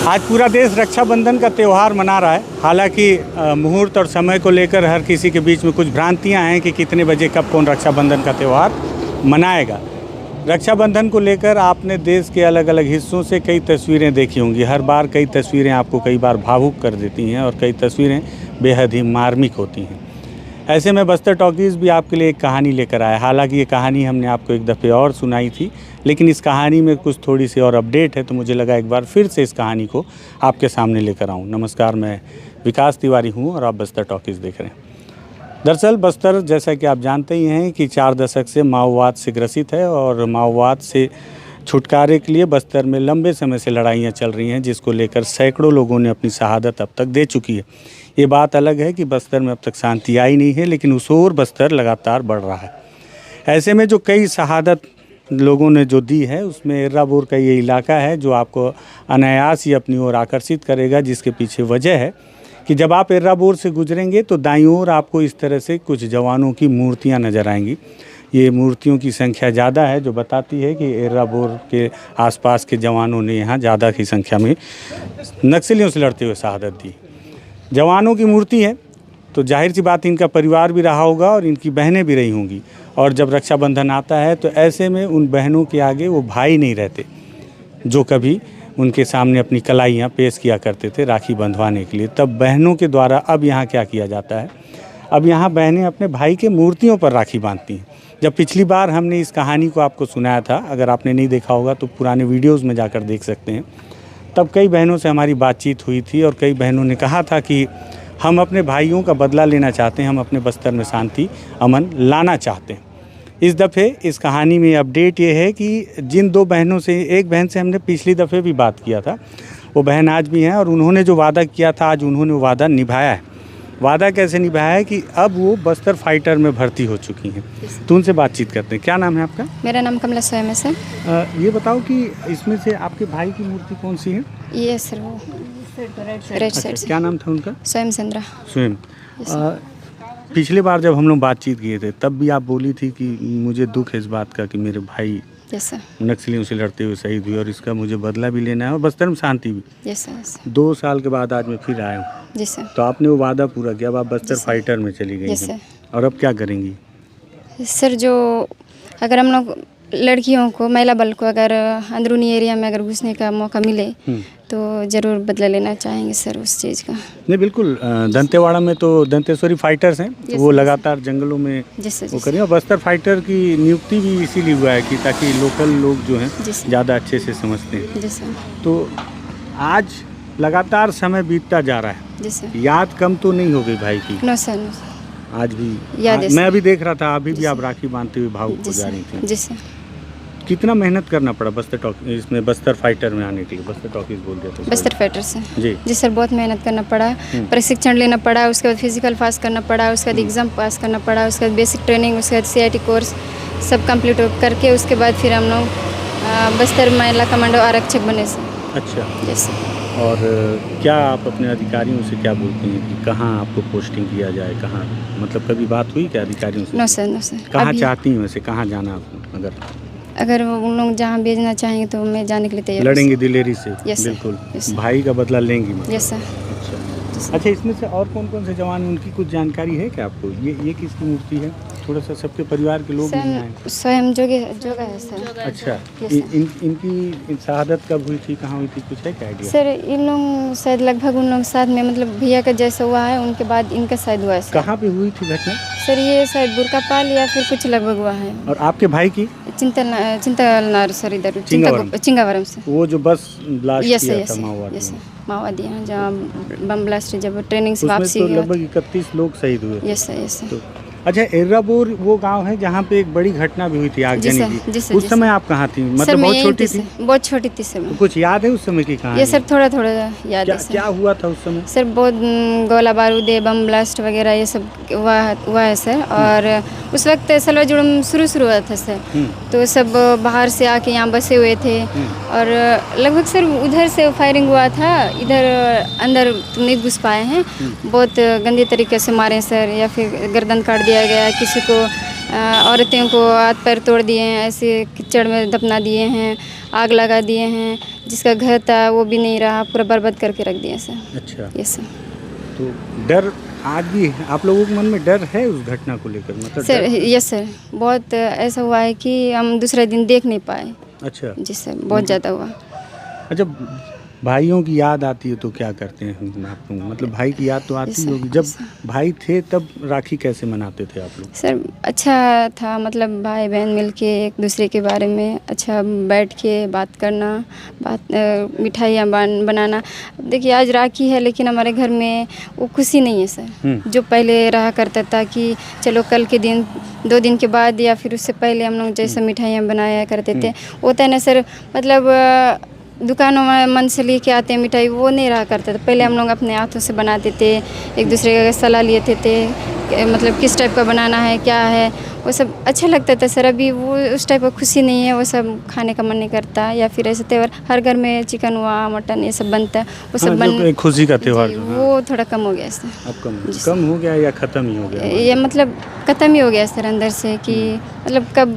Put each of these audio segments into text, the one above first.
आज पूरा देश रक्षाबंधन का त्यौहार मना रहा है। हालांकि मुहूर्त और समय को लेकर हर किसी के बीच में कुछ भ्रांतियां हैं कि कितने बजे कब कौन रक्षाबंधन का त्यौहार मनाएगा। रक्षाबंधन को लेकर आपने देश के अलग अलग हिस्सों से कई तस्वीरें देखी होंगी। हर बार कई तस्वीरें आपको कई बार भावुक कर देती हैं और कई तस्वीरें बेहद ही मार्मिक होती हैं। ऐसे में बस्तर टॉकीज़ भी आपके लिए एक कहानी लेकर आया। हालांकि ये कहानी हमने आपको एक दफ़े और सुनाई थी, लेकिन इस कहानी में कुछ थोड़ी सी और अपडेट है, तो मुझे लगा एक बार फिर से इस कहानी को आपके सामने लेकर आऊँ। नमस्कार, मैं विकास तिवारी हूँ और आप बस्तर टॉकीज़ देख रहे हैं। दरअसल बस्तर, जैसा कि आप जानते ही हैं कि 4 दशक से माओवाद से ग्रसित है और माओवाद से छुटकारे के लिए बस्तर में लंबे समय से लड़ाइयाँ चल रही हैं, जिसको लेकर सैकड़ों लोगों ने अपनी शहादत अब तक दे चुकी है। ये बात अलग है कि बस्तर में अब तक शांति आई नहीं है, लेकिन उस ओर बस्तर लगातार बढ़ रहा है। ऐसे में जो कई शहादत लोगों ने जो दी है, उसमें एर्राबोर का ये इलाका है जो आपको अनायास ही अपनी ओर आकर्षित करेगा, जिसके पीछे वजह है कि जब आप एर्राबोर से गुजरेंगे तो दाईं ओर आपको इस तरह से कुछ जवानों की मूर्तियां नज़र आएंगी। ये मूर्तियों की संख्या ज़्यादा है, जो बताती है कि एर्राबोर के आसपास के जवानों ने यहाँ ज़्यादा की संख्या में नक्सलियों से लड़ते हुए शहादत दी। जवानों की मूर्ति है तो जाहिर सी बात इनका परिवार भी रहा होगा और इनकी बहनें भी रही होंगी। और जब रक्षाबंधन आता है तो ऐसे में उन बहनों के आगे वो भाई नहीं रहते जो कभी उनके सामने अपनी कलाइयाँ पेश किया करते थे राखी बंधवाने के लिए। तब बहनों के द्वारा अब यहाँ क्या किया जाता है, अब यहाँ बहनें अपने भाई के मूर्तियों पर राखी बांधती हैं। जब पिछली बार हमने इस कहानी को आपको सुनाया था, अगर आपने नहीं देखा होगा तो पुराने वीडियोज़ में जाकर देख सकते हैं, तब कई बहनों से हमारी बातचीत हुई थी और कई बहनों ने कहा था कि हम अपने भाइयों का बदला लेना चाहते हैं, हम अपने बस्तर में शांति अमन लाना चाहते हैं। इस दफ़े इस कहानी में अपडेट ये है कि जिन 2 बहनों से, एक बहन से हमने पिछली दफ़े भी बात किया था, वो बहन आज भी हैं और उन्होंने जो वादा किया था आज उन्होंने वो वादा निभाया है। वादा कैसे निभाया है कि अब वो बस्तर फाइटर में भर्ती हो चुकी हैं। तो उनसे बातचीत करते हैं। क्या नाम है आपका? मेरा नाम कमला स्वयं है सर। ये बताओ कि इसमें से आपके भाई की मूर्ति कौन सी है? ये सर वो राइट साइड से। क्या नाम था उनका? स्वयं चंद्रा। स्वयं। पिछले बार जब हम लोग बातचीत किए थे तब भी आप बोली थी कि मुझे दुख है इस बात का कि मेरे भाई नक्सलियों से लड़ते हुए शहीद हुए और इसका मुझे बदला भी लेना है और बस्तर में शांति भी। 2 साल के बाद आज मैं फिर आया हूँ। जी सर। तो आपने वो वादा पूरा किया, अब आप बस्तर फाइटर में चली गई हैं और अब क्या करेंगी? सर, जो अगर हम लोग लड़कियों को, महिला बल को अगर अंदरूनी एरिया में अगर घुसने का मौका मिले तो ज़रूर बदला लेना चाहेंगे सर उस चीज़ का। नहीं, बिल्कुल। दंतेवाड़ा में तो दंतेश्वरी फाइटर्स हैं, तो वो लगातार जंगलों में वो करें और बस्तर फाइटर की नियुक्ति भी इसीलिए हुआ है कि ताकि लोकल लोग जो हैं ज़्यादा अच्छे से समझते हैं। तो आज लगातार समय बीतता जा रहा है, याद कम तो नहीं हो गई भाई की? नो सर, आज भी मैं अभी देख रहा था, अभी भी आप राखी बांधते हुए भावुक हो जा रही थी। जी सर। कितना मेहनत करना पड़ा बस्तर टॉकीज, इसमें बस्तर फाइटर में आने के लिए? बस्तर टॉकीज बोल दिया तो बस्तर फाइटर से जी सर बहुत मेहनत करना पड़ा, प्रशिक्षण लेना पड़ा, उसके बाद फिजिकल पास करना पड़ा, उसके बाद एग्ज़ाम पास करना पड़ा, उसके बाद बेसिक ट्रेनिंग, उसके बाद CIT कोर्स सब कंप्लीट करके उसके बाद फिर हम लोग बस्तर महिला कमांडो आरक्षक बने सर। अच्छा। जैसे और क्या आप अपने अधिकारियों से क्या बोलते हैं कि कहाँ आपको पोस्टिंग किया जाए, कहाँ, मतलब कभी बात हुई क्या अधिकारियों से? No sir. कहाँ चाहती हैं वैसे, कहाँ जाना आपको? अगर उन लोग जहाँ भेजना चाहेंगे तो मैं जाने के लिए तैयार। लड़ेंगे दिलेरी से? यस बिल्कुल। यस भाई का बदला लेंगी? Yes sir. अच्छा, इसमें से और कौन कौन से जवान, उनकी कुछ जानकारी है क्या आपको? ये किसकी मूर्ति है? थोड़ा सा सबके परिवार के लोग स्वयं जोगा है सर। अच्छा, इनकी शहादत कब हुई थी, कहाँ हुई थी, कुछ है क्या आइडिया? सर इन लोग शायद लगभग उन लोग साथ में, मतलब भैया का जैसा हुआ है उनके बाद इनका शायद हुआ है। कहाँ पे हुई थी घटना सर? ये शायद बुरकापाल या फिर कुछ लगभग हुआ है। और आपके भाई की? चिंतलनार सर, इधर चिंगावरम से। वो जो बस ब्लास्ट किया था माओवादी, जहाँ बम ब्लास्ट जब ट्रेनिंग से वापसी, तो लगभग 31 लोग शहीद हुए। Yes sir. अच्छा, एर्राबोर वो गांव है जहाँ पे एक बड़ी घटना भी हुई थी आगजनी की। उस समय आप कहाँ थी? मतलब बहुत छोटी थी? बहुत छोटी थी सर। तो कुछ याद है उस समय की कहानी? ये सर थोड़ा याद है। क्या हुआ था उस समय? सर बहुत गोला बारूद, बम ब्लास्ट वगैरह ये सब हुआ है सर। और उस वक्त सलवा जुड़म शुरू हुआ था सर, तो सब बाहर से आके यहाँ बसे हुए थे और लगभग सर उधर से फायरिंग हुआ था, इधर अंदर नहीं घुस पाए हैं। बहुत गंदे तरीके से मारे सर, या फिर गर्दन काट दिया गया, किसी को औरतें को हाथ पैर तोड़ दिए हैं, ऐसे कीचड़ में दफना दिए हैं, आग लगा दिए हैं, जिसका घर था वो भी नहीं रहा, पूरा बर्बाद करके रख दिया सर। अच्छा, ये सर। तो डर आज भी आप लोगों के मन में डर है उस घटना को लेकर, मतलब सर डर? यस सर, बहुत ऐसा हुआ है कि हम दूसरे दिन देख नहीं पाए। अच्छा, जी सर, बहुत ज़्यादा हुआ। अच्छा, भाइयों की याद आती है तो क्या करते हैं आप लोग, मतलब भाई की याद तो आती सर, होगी। जब सर। भाई थे तब राखी कैसे मनाते थे आप लोग? सर अच्छा था, मतलब भाई बहन मिलके एक दूसरे के बारे में अच्छा बैठ के बात करना, मिठाइयाँ बनाना। देखिए आज राखी है लेकिन हमारे घर में वो खुशी नहीं है सर, जो पहले रहा करता था कि चलो कल के दिन 2 दिन के बाद या फिर उससे पहले हम लोग जैसे मिठाइयाँ बनाया करते थे, होता है ना सर, मतलब दुकानों में मन से लेके आते हैं मिठाई, वो नहीं रहा करता था। पहले हम लोग अपने हाथों से बनाते थे, एक दूसरे का सलाह लेते थे, मतलब किस टाइप का बनाना है, क्या है, वो सब अच्छा लगता था सर। अभी वो उस टाइप का खुशी नहीं है, वो सब खाने का मन नहीं करता। या फिर ऐसे त्योहार हर घर में चिकन हुआ, मटन ये सब बनता है, वो सब जो एक खुशी का त्योहार जी, जो है, वो थोड़ा कम हो गया सर। अब कम हो गया या ख़त्म ही हो गया? ये मतलब ख़त्म ही हो गया सर अंदर से कि मतलब कब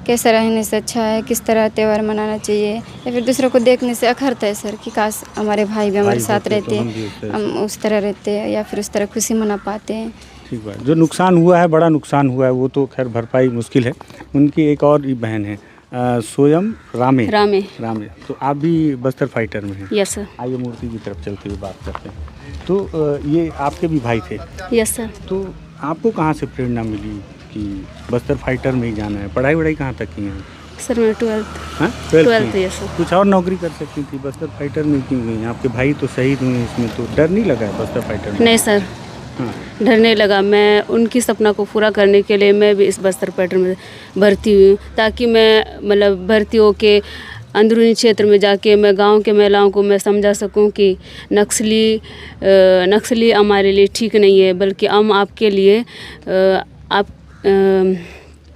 कैसा रहने से अच्छा है, किस तरह त्यौहार मनाना चाहिए, या फिर दूसरों को देखने से अखरता है सर कि काश हमारे भाई भी हमारे साथ रहते, हम उस तरह रहते या फिर उस तरह खुशी मना पाते हैं। ठीक बात। जो नुकसान हुआ है, बड़ा नुकसान हुआ है, वो तो खैर भरपाई मुश्किल है। उनकी एक और ही बहन है सोयम रामे। तो आप भी बस्तर फाइटर में हैं? Yes sir. आइए मूर्ति की तरफ चलते हुए बात करते हैं। तो ये आपके भी भाई थे? Yes sir. तो आपको कहाँ से प्रेरणा मिली कि बस्तर फाइटर में ही जाना है? पढ़ाई वढ़ाई कहाँ तक की हैं? सर मैं 12th। हाँ, 12th यस सर। कुछ और नौकरी कर सकती थी, बस्तर फाइटर में क्यों गई? आपके भाई तो शहीद हुए, इसमें तो डर नहीं लगा है बस्तर फाइटर में? नहीं सर, हाँ, डर नहीं लगा। मैं उनकी सपना को पूरा करने के लिए मैं भी इस बस्तर फाइटर में भर्ती हुई, ताकि मैं मतलब भर्ती होके अंदरूनी क्षेत्र में जाके मैं गांव के महिलाओं को मैं समझा सकूं कि नक्सली हमारे लिए ठीक नहीं है, बल्कि हम आपके लिए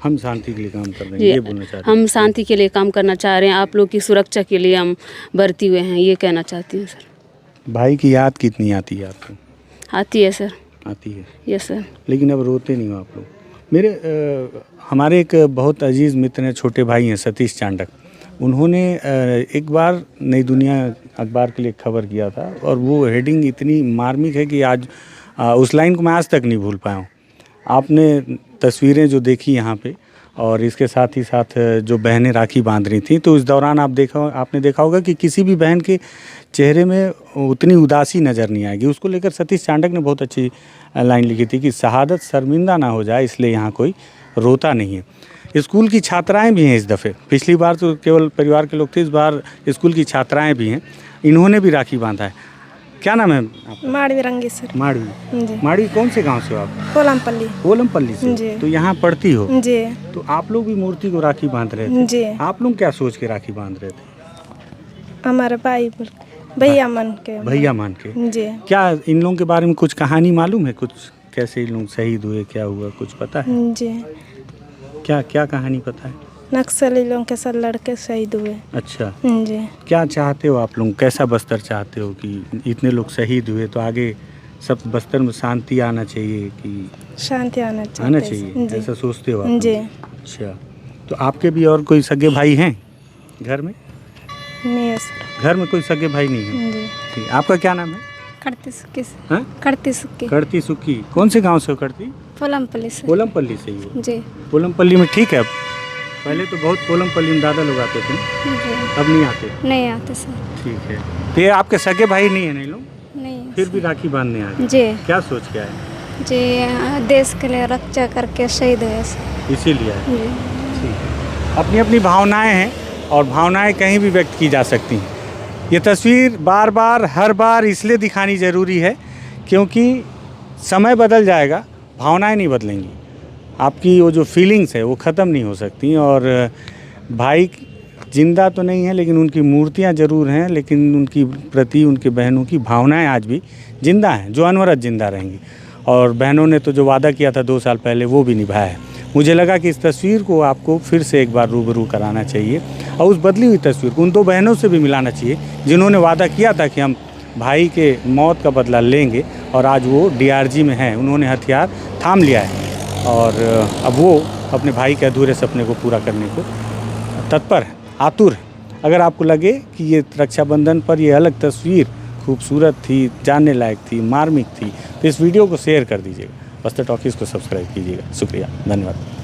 हम शांति के लिए काम कर रहे हैं, ये बोलना चाह रहे हैं? हम शांति के लिए काम करना चाह रहे हैं, आप लोग की सुरक्षा के लिए हम भर्ती हुए हैं, ये कहना चाहती हूँ सर। भाई की याद कितनी आती है आपको? आती है सर। आती है? Yes sir. लेकिन अब रोते नहीं हो आप लोग? मेरे हमारे एक बहुत अजीज़ मित्र हैं, छोटे भाई हैं सतीश चांडक। उन्होंने एक बार नई दुनिया अखबार के लिए खबर किया था, और वो हेडिंग इतनी मार्मिक है कि आज उस लाइन को मैं आज तक नहीं भूल पाया हूँ। आपने तस्वीरें जो देखी यहाँ पे, और इसके साथ ही साथ जो बहनें राखी बांध रही थी, तो इस दौरान आपने देखा होगा कि किसी भी बहन के चेहरे में उतनी उदासी नज़र नहीं आएगी। उसको लेकर सतीश चांडक ने बहुत अच्छी लाइन लिखी थी कि शहादत शर्मिंदा ना हो जाए, इसलिए यहाँ कोई रोता नहीं है। स्कूल की छात्राएं भी हैं इस दफ़े, पिछली बार तो केवल परिवार के लोग थे, इस बार स्कूल की छात्राएं भी हैं, इन्होंने भी राखी बांधा है। क्या नाम है आपका? माड़वी रंगी सर। माड़वी। जी। माड़वी कौन से गांव से हो आप? कोलमपल्ली। कोलमपल्ली से? जी। तो यहाँ पढ़ती हो? जी। तो आप लोग भी मूर्ति को राखी बांध रहे थे? जी। आप लोग क्या सोच के राखी बांध रहे थे? हमारे भाई भैया मान के। भैया मान के? जी। क्या इन लोगों के बारे में कुछ कहानी मालूम है? कुछ कैसे इन लोग शहीद हुए, क्या हुआ, कुछ पता है? जी। क्या क्या कहानी पता है? नक्सली लोगों के साथ लड़के शहीद हुए। अच्छा, जी। क्या चाहते हो आप लोग, कैसा बस्तर चाहते हो कि इतने लोग शहीद हुए तो आगे सब बस्तर में शांति आना चाहिए कि शांति आना चाहिए, ऐसा सोचते हो आप लोग? जी। अच्छा, तो आपके भी और कोई सगे भाई हैं घर में? नहीं है सर। घर में कोई सगे भाई नहीं है? जी। ठीक, आपका क्या नाम है? करती सुक्की। हाँ? करती सुक्की। करती सुक्की। कौन से गांव से हो करती? कोलमपल्ली से। कोलमपल्ली से ही हो? जी। कोलमपल्ली में ठीक है। पहले तो बहुत कोलमपल्ली में दादा लोग आते थे, जी। अब नहीं आते? नहीं आते सर। ठीक है। तो ये आपके सगे भाई नहीं है नहीं लोग? नहीं। फिर भी राखी बांधने आ गए? जी। क्या सोच के आए? जी, देश के लिए रक्षा करके शहीद हुए सर। इसीलिए आए? जी। ठीक है। अपनी अपनी भावनाएं हैं, और भावनाएं कहीं भी व्यक्त की जा सकती हैं। ये तस्वीर बार बार हर बार इसलिए दिखानी ज़रूरी है क्योंकि समय बदल जाएगा, भावनाएं नहीं बदलेंगी। आपकी वो जो फीलिंग्स है वो ख़त्म नहीं हो सकती। और भाई जिंदा तो नहीं है, लेकिन उनकी मूर्तियां ज़रूर हैं, लेकिन उनकी प्रति उनके बहनों की भावनाएं आज भी जिंदा हैं, जो अनवरत जिंदा रहेंगी। और बहनों ने तो जो वादा किया था 2 साल पहले, वो भी निभाया है। मुझे लगा कि इस तस्वीर को आपको फिर से एक बार रूबरू कराना चाहिए, और उस बदली हुई तस्वीर को उन 2 बहनों से भी मिलाना चाहिए जिन्होंने वादा किया था कि हम भाई के मौत का बदला लेंगे, और आज वो DRG में हैं। उन्होंने हथियार थाम लिया है, और अब वो अपने भाई के अधूरे सपने को पूरा करने को तत्पर है, आतुर है। अगर आपको लगे कि ये रक्षाबंधन पर ये अलग तस्वीर खूबसूरत थी, जानने लायक थी, मार्मिक थी, तो इस वीडियो को शेयर कर दीजिएगा। बस्तर टॉकीज़ को सब्सक्राइब कीजिएगा। शुक्रिया, धन्यवाद।